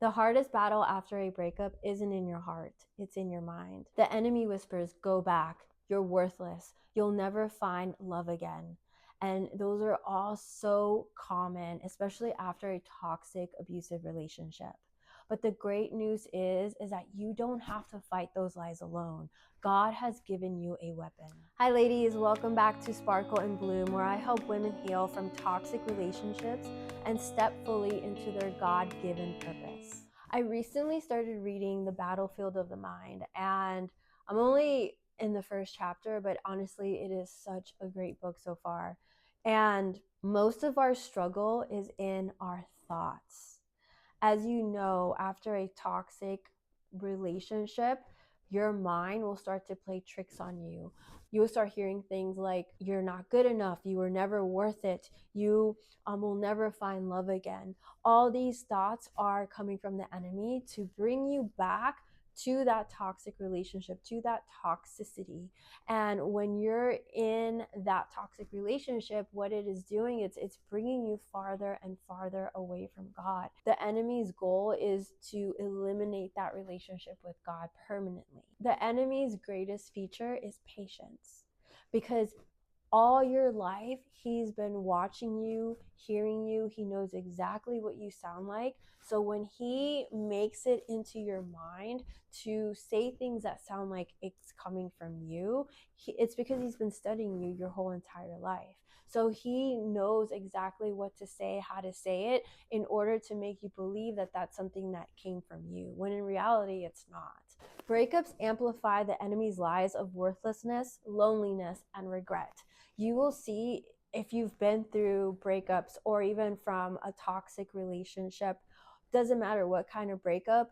The hardest battle after a breakup isn't in your heart, it's in your mind. The enemy whispers, go back, you're worthless, you'll never find love again. And those are all so common, especially after a toxic, abusive relationship. But the great news is that you don't have to fight those lies alone. God has given you a weapon. Hi ladies, welcome back to Sparkle and Bloom, where I help women heal from toxic relationships and step fully into their God-given purpose. I recently started reading The Battlefield of the Mind, and I'm only in the first chapter, but honestly, it is such a great book so far. And most of our struggle is in our thoughts. As you know, after a toxic relationship, your mind will start to play tricks on you. You will start hearing things like, you're not good enough, you were never worth it, you will never find love again. All these thoughts are coming from the enemy to bring you back to that toxic relationship, to that toxicity. And when you're in that toxic relationship, what it is doing, it's bringing you farther and farther away from God. The enemy's goal is to eliminate that relationship with God permanently. The enemy's greatest feature is patience, because all your life he's been watching you, hearing you. He knows exactly what you sound like. So when he makes it into your mind to say things that sound like it's coming from you, it's because he's been studying you your whole entire life. So he knows exactly what to say, how to say it, in order to make you believe that that's something that came from you, when in reality it's not. Breakups amplify the enemy's lies of worthlessness, loneliness, and regret. You will see, if you've been through breakups or even from a toxic relationship, doesn't matter what kind of breakup,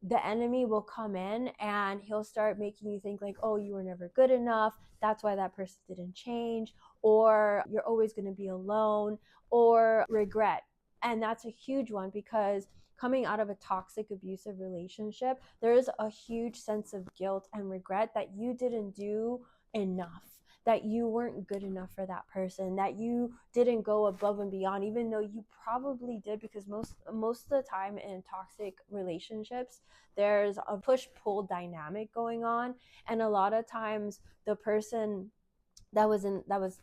the enemy will come in and he'll start making you think like, oh, you were never good enough, that's why that person didn't change, or you're always going to be alone, or regret. And that's a huge one, because coming out of a toxic, abusive relationship, there is a huge sense of guilt and regret that you didn't do enough, that you weren't good enough for that person, that you didn't go above and beyond, even though you probably did, because most of the time in toxic relationships, there's a push-pull dynamic going on. And a lot of times the person that was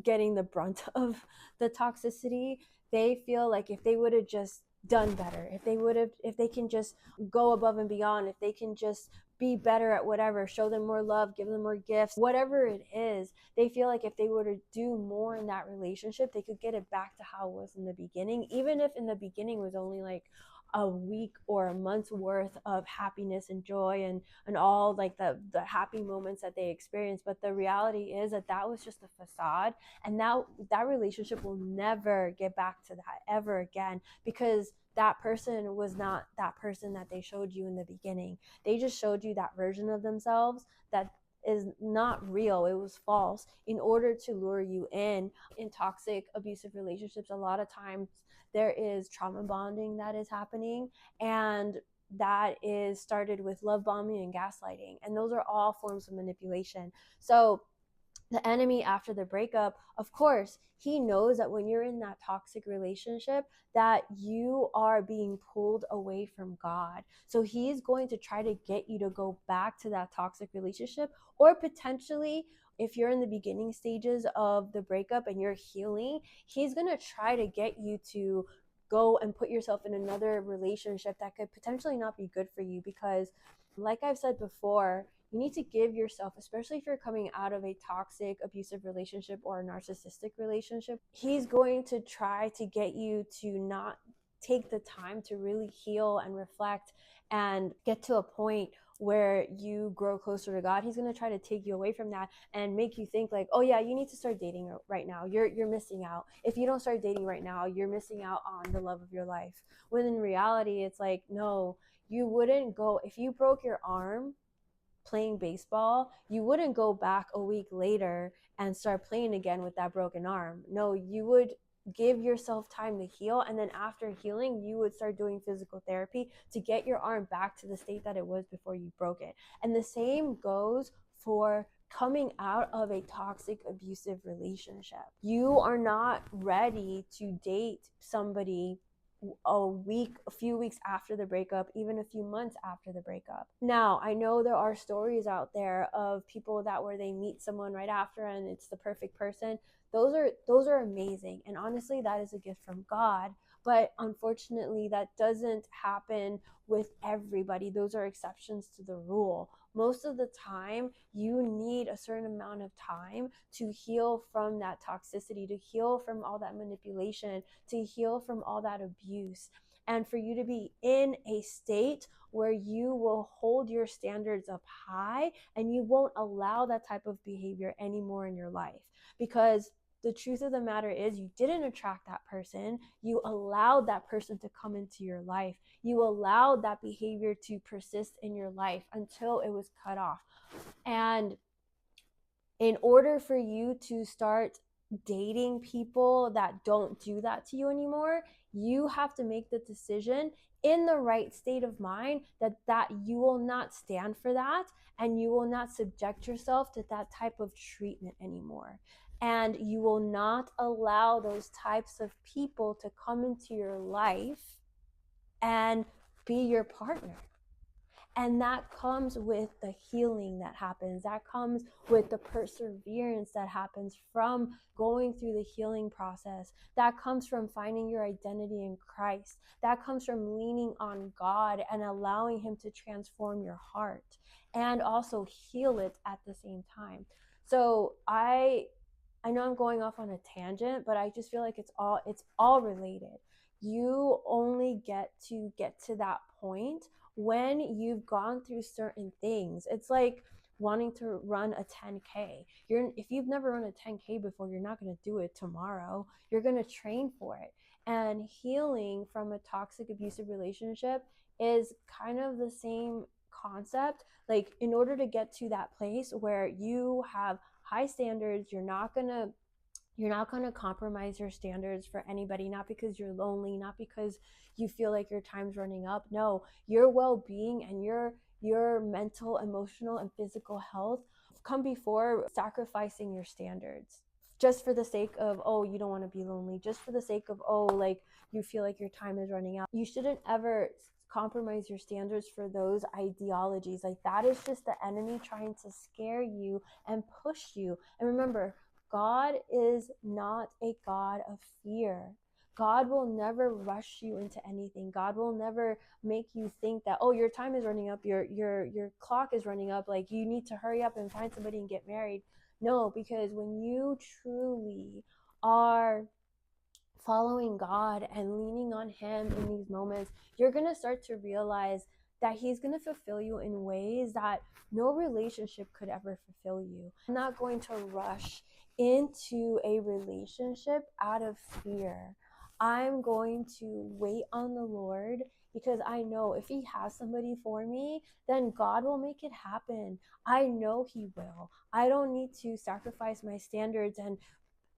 getting the brunt of the toxicity, they feel like if they would have just done better, if they can just go above and beyond, if they can just be better at whatever, show them more love, give them more gifts, whatever it is, they feel like if they were to do more in that relationship, they could get it back to how it was in the beginning, even if in the beginning was only like a week or a month's worth of happiness and joy and all like the happy moments that they experienced. But the reality is that that was just a facade, and now that relationship will never get back to that ever again, because that person was not that person that they showed you in the beginning. They just showed you that version of themselves that is not real. It was false, in order to lure you in. In toxic, abusive relationships, a lot of times there is trauma bonding that is happening, and that is started with love bombing and gaslighting, and those are all forms of manipulation. So the enemy, after the breakup, of course, he knows that when you're in that toxic relationship, that you are being pulled away from God. So he's going to try to get you to go back to that toxic relationship, or potentially, if you're in the beginning stages of the breakup and you're healing, he's going to try to get you to go and put yourself in another relationship that could potentially not be good for you. Because like I've said before, you need to give yourself, especially if you're coming out of a toxic, abusive relationship or a narcissistic relationship, he's going to try to get you to not take the time to really heal and reflect and get to a point where you grow closer to God. He's going to try to take you away from that and make you think like, oh yeah, you need to start dating right now. You're missing out. If you don't start dating right now, you're missing out on the love of your life. When in reality, it's like, no, you wouldn't go, if you broke your arm playing baseball, you wouldn't go back a week later and start playing again with that broken arm. No, you would give yourself time to heal, and then after healing, you would start doing physical therapy to get your arm back to the state that it was before you broke it. And the same goes for coming out of a toxic, abusive relationship. You are not ready to date somebody a few weeks after the breakup, even a few months after the breakup. Now, I know there are stories out there of people that where they meet someone right after and it's the perfect person. Those are amazing. And honestly, that is a gift from God. But unfortunately, that doesn't happen with everybody. Those are exceptions to the rule. Most of the time, you need a certain amount of time to heal from that toxicity, to heal from all that manipulation, to heal from all that abuse, and for you to be in a state where you will hold your standards up high and you won't allow that type of behavior anymore in your life. Because the truth of the matter is, you didn't attract that person. You allowed that person to come into your life. You allowed that behavior to persist in your life until it was cut off. And in order for you to start dating people that don't do that to you anymore, you have to make the decision in the right state of mind that you will not stand for that, and you will not subject yourself to that type of treatment anymore. And you will not allow those types of people to come into your life and be your partner. And that comes with the healing that happens. That comes with the perseverance that happens from going through the healing process. That comes from finding your identity in Christ. That comes from leaning on God and allowing Him to transform your heart and also heal it at the same time. So I know I'm going off on a tangent, but I just feel like it's all related. You only get to that point when you've gone through certain things. It's like wanting to run a 10K. If you've never run a 10K before, you're not going to do it tomorrow. You're going to train for it. And healing from a toxic, abusive relationship is kind of the same concept. Like, in order to get to that place where you have high standards, you're not going to compromise your standards for anybody, not because you're lonely, not because you feel like your time's running up. No, your well-being and your mental, emotional, and physical health come before sacrificing your standards just for the sake of, oh, you don't want to be lonely, just for the sake of, oh, like, you feel like your time is running out. You shouldn't ever compromise your standards for those ideologies. Like, that is just the enemy trying to scare you and push you. And remember, God is not a God of fear. God will never rush you into anything. God will never make you think that, oh, your time is running up, your clock is running up, like you need to hurry up and find somebody and get married. No, because when you truly are following God and leaning on Him in these moments, you're going to start to realize that He's going to fulfill you in ways that no relationship could ever fulfill you. I'm not going to rush into a relationship out of fear. I'm going to wait on the Lord, because I know if He has somebody for me, then God will make it happen. I know He will. I don't need to sacrifice my standards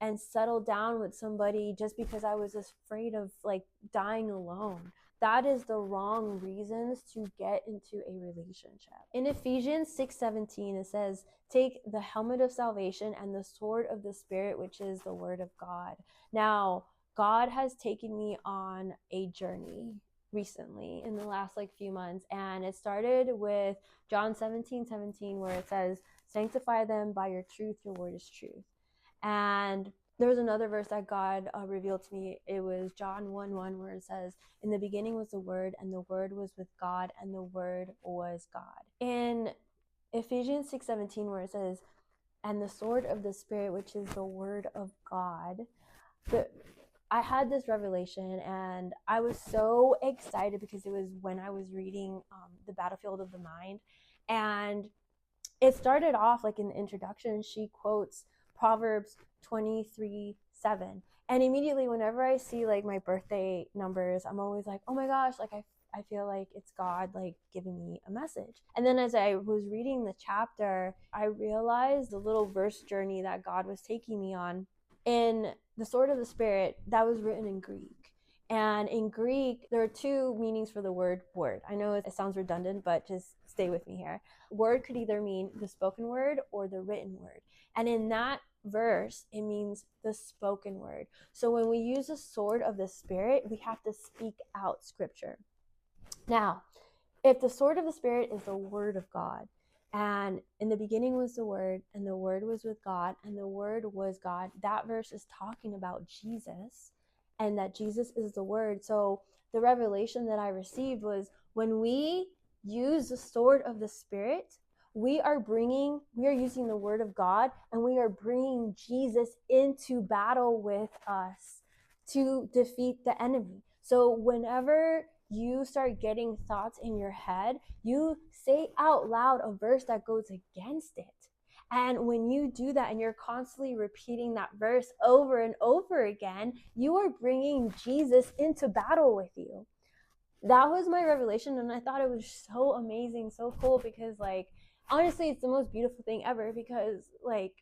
and settle down with somebody just because I was afraid of like dying alone. That is the wrong reasons to get into a relationship. In Ephesians 6:17, it says, take the helmet of salvation and the sword of the Spirit, which is the word of God. Now, God has taken me on a journey recently in the last few months, and it started with John 17:17, where it says, sanctify them by your truth, your word is truth. And there was another verse that God revealed to me. It was John 1:1, where it says, in the beginning was the Word, and the Word was with God, and the Word was God. In Ephesians 6:17, where it says, and the sword of the Spirit, which is the Word of God, I had this revelation, and I was so excited because it was when I was reading The Battlefield of the Mind. And it started off in the introduction, she quotes Proverbs 23:7. And immediately whenever I see my birthday numbers, I'm always like, oh my gosh, I feel like it's God giving me a message. And then as I was reading the chapter, I realized the little verse journey that God was taking me on. In the sword of the Spirit, that was written in Greek. And in Greek, there are two meanings for the word word. I know it sounds redundant, but just stay with me here. Word could either mean the spoken word or the written word. And in that verse, it means the spoken word. So when we use the sword of the Spirit, we have to speak out scripture. Now, if the sword of the Spirit is the word of God, and in the beginning was the word, and the word was with God, and the word was God, that verse is talking about Jesus, and that Jesus is the word. So the revelation that I received was, when we use the sword of the Spirit, we are using the word of God, and we are bringing Jesus into battle with us to defeat the enemy. So whenever you start getting thoughts in your head, you say out loud a verse that goes against it. And when you do that and you're constantly repeating that verse over and over again, you are bringing Jesus into battle with you. That was my revelation, and I thought it was so amazing, so cool, because like, honestly, it's the most beautiful thing ever, because like,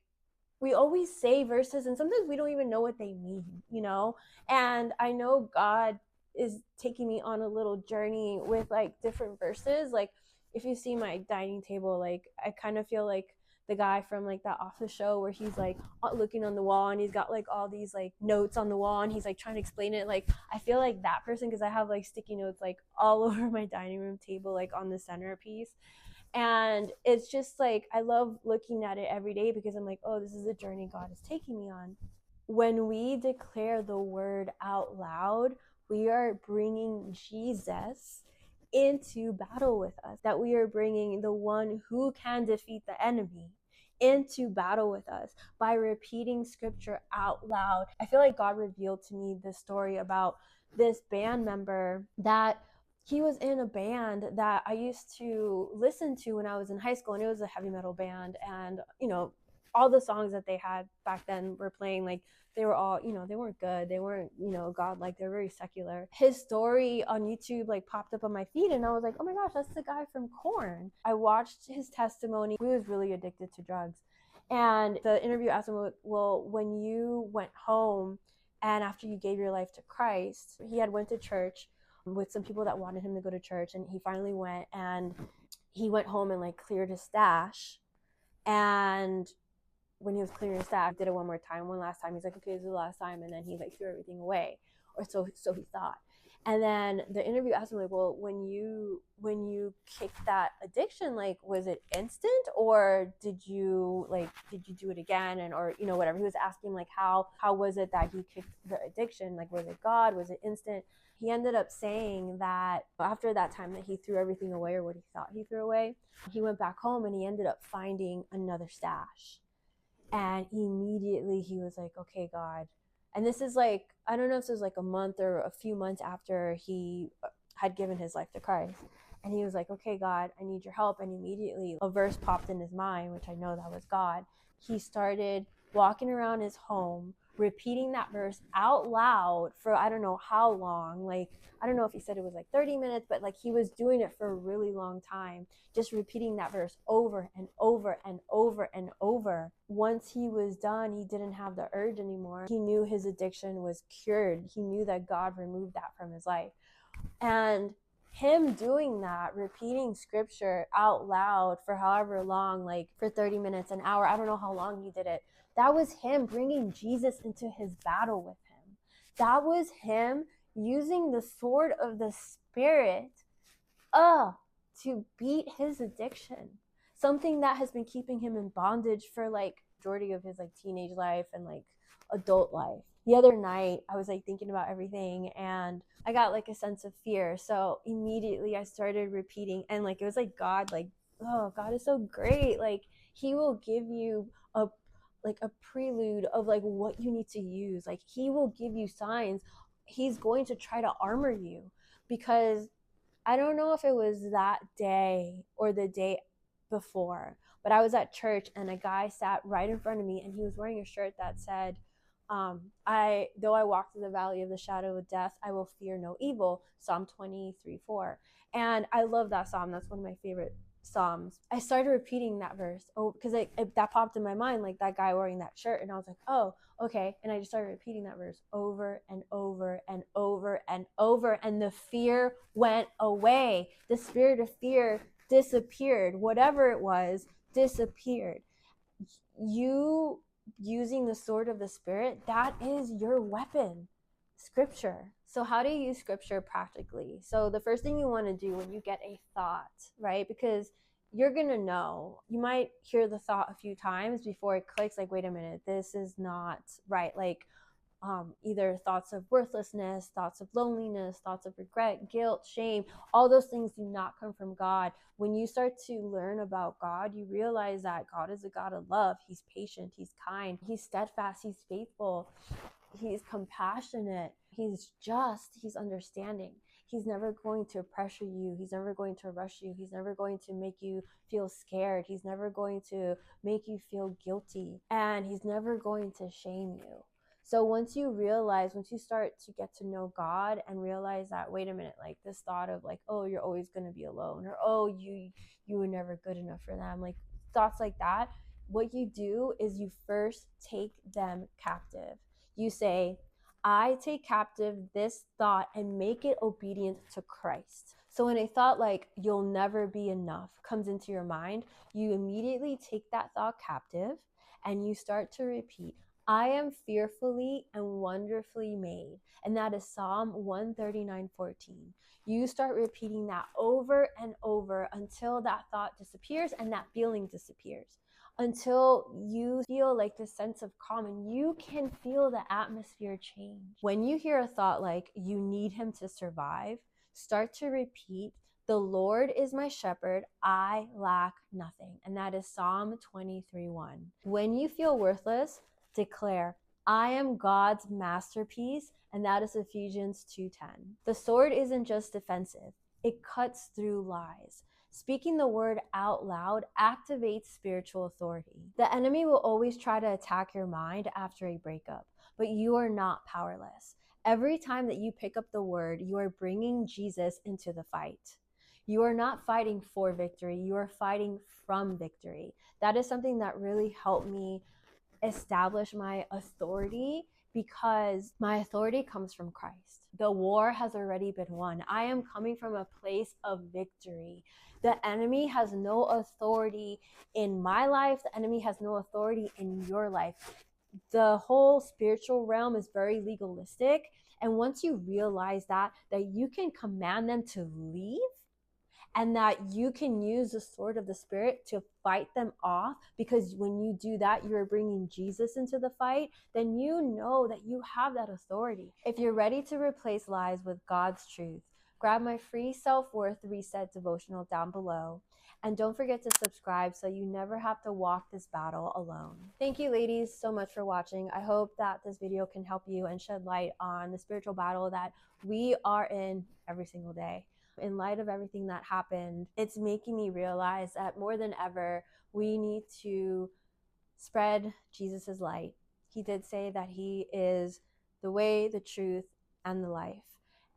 we always say verses and sometimes we don't even know what they mean, you know? And I know God is taking me on a little journey with like different verses. Like, if you see my dining table, like, I kind of feel like the guy from like that Office show where he's like looking on the wall and he's got like all these like notes on the wall and he's like trying to explain it. Like, I feel like that person, because I have like sticky notes like all over my dining room table, like on the centerpiece. And it's just like, I love looking at it every day, because I'm like, oh, this is a journey God is taking me on. When we declare the word out loud, we are bringing Jesus into battle with us, that we are bringing the one who can defeat the enemy into battle with us by repeating scripture out loud. I feel like God revealed to me this story about this band member, that he was in a band that I used to listen to when I was in high school, and it was a heavy metal band. And, you know, all the songs that they had back then were playing, like, they were all, you know, they weren't good. They weren't, you know, God-like. They're very secular. His story on YouTube, like, popped up on my feed, and I was like, oh my gosh, that's the guy from Korn. I watched his testimony. He was really addicted to drugs. And the interview asked him, well, when you went home and after you gave your life to Christ, he had went to church with some people that wanted him to go to church, and he finally went, and he went home and like cleared his stash. And when he was clearing his stash, did it one last time. He's like, okay, this is the last time. And then he like threw everything away, or so he thought. And then the interview asked him, like, well, when you kicked that addiction, like, was it instant, or did you do it again, and or, you know, whatever. He was asking like, how was it that he kicked the addiction? Like, was it God? Was it instant? He ended up saying that after that time that he threw everything away, or what he thought he threw away, he went back home and he ended up finding another stash. And immediately he was like, okay, God. And this is like, I don't know if this was like a month or a few months after he had given his life to Christ. And he was like, okay, God, I need your help. And immediately a verse popped in his mind, which I know that was God. He started walking around his home, repeating that verse out loud for I don't know how long. Like, I don't know if he said it was like 30 minutes, but like, he was doing it for a really long time, just repeating that verse over and over and over and over. Once he was done, he didn't have the urge anymore. He knew his addiction was cured. He knew that God removed that from his life. And him doing that, repeating scripture out loud for however long, like for 30 minutes, an hour, I don't know how long he did it. That was him bringing Jesus into his battle with him. That was him using the sword of the Spirit to beat his addiction. Something that has been keeping him in bondage for like majority of his like teenage life and like adult life. The other night I was like thinking about everything, and I got like a sense of fear. So immediately I started repeating, and like it was like God, like, oh, God is so great. Like, he will give you a prelude of like what you need to use. Like, he will give you signs. He's going to try to armor you, because I don't know if it was that day or the day before, but I was at church and a guy sat right in front of me, and he was wearing a shirt that said, though I walk through the valley of the shadow of death, I will fear no evil. Psalm 23:4. And I love that psalm. That's one of my favorite psalms. I started repeating that verse because that popped in my mind, like that guy wearing that shirt, and I was like, oh, okay. And I just started repeating that verse over and over and over and over, and the fear went away. The spirit of fear disappeared. Whatever it was disappeared. You using the sword of the Spirit, that is your weapon, Scripture. So how do you use Scripture practically? So the first thing you want to do when you get a thought, right? Because you're going to know, you might hear the thought a few times before it clicks, like, wait a minute, this is not right. Like, either thoughts of worthlessness, thoughts of loneliness, thoughts of regret, guilt, shame, all those things do not come from God. When you start to learn about God, you realize that God is a God of love. He's patient, He's kind, He's steadfast, He's faithful, He's compassionate, He's just, He's understanding. He's never going to pressure you. He's never going to rush you. He's never going to make you feel scared. He's never going to make you feel guilty. And He's never going to shame you. So once you start to get to know God and realize that, wait a minute, like this thought of like, oh, you're always going to be alone, or oh, you were never good enough for them, like thoughts like that, what you do is you first take them captive. You say, I take captive this thought and make it obedient to Christ. So when a thought like you'll never be enough comes into your mind, you immediately take that thought captive and you start to repeat, I am fearfully and wonderfully made. And that is Psalm 139:14. You start repeating that over and over until that thought disappears and that feeling disappears, until you feel like this sense of calm and you can feel the atmosphere change. When you hear a thought like you need Him to survive, start to repeat, the Lord is my shepherd, I lack nothing. And that is Psalm 23:1. When you feel worthless, declare, I am God's masterpiece, and that is Ephesians 2:10. The sword isn't just defensive, it cuts through lies. Speaking the word out loud activates spiritual authority. The enemy will always try to attack your mind after a breakup, but you are not powerless. Every time that you pick up the word, you are bringing Jesus into the fight. You are not fighting for victory, you are fighting from victory. That is something that really helped me establish my authority, because my authority comes from Christ. The war has already been won. I am coming from a place of victory. The enemy has no authority in my life. The enemy has no authority in your life. The whole spiritual realm is very legalistic. And once you realize that you can command them to leave, and that you can use the sword of the Spirit to fight them off, because when you do that, you're bringing Jesus into the fight, then you know that you have that authority. If you're ready to replace lies with God's truth, grab my free self-worth reset devotional down below. And don't forget to subscribe so you never have to walk this battle alone. Thank you, ladies, so much for watching. I hope that this video can help you and shed light on the spiritual battle that we are in every single day. In light of everything that happened, it's making me realize that more than ever, we need to spread Jesus's light. He did say that He is the way, the truth, and the life.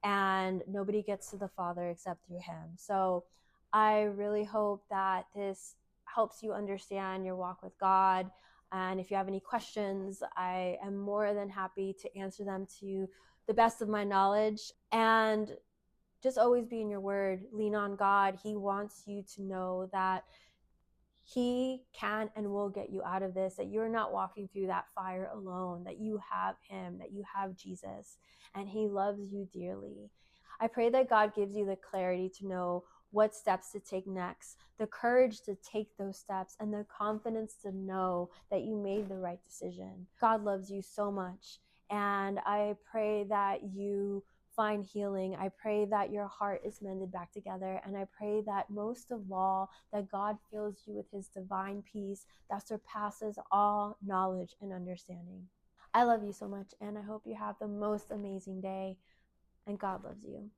And nobody gets to the Father except through Him. So I really hope that this helps you understand your walk with God. And if you have any questions, I am more than happy to answer them to the best of my knowledge. And just always be in your word. Lean on God. He wants you to know that He can and will get you out of this, that you're not walking through that fire alone, that you have Him, that you have Jesus, and He loves you dearly. I pray that God gives you the clarity to know what steps to take next, the courage to take those steps, and the confidence to know that you made the right decision. God loves you so much, and I pray that you find healing. I pray that your heart is mended back together. And I pray that most of all, that God fills you with His divine peace that surpasses all knowledge and understanding. I love you so much, and I hope you have the most amazing day, and God loves you.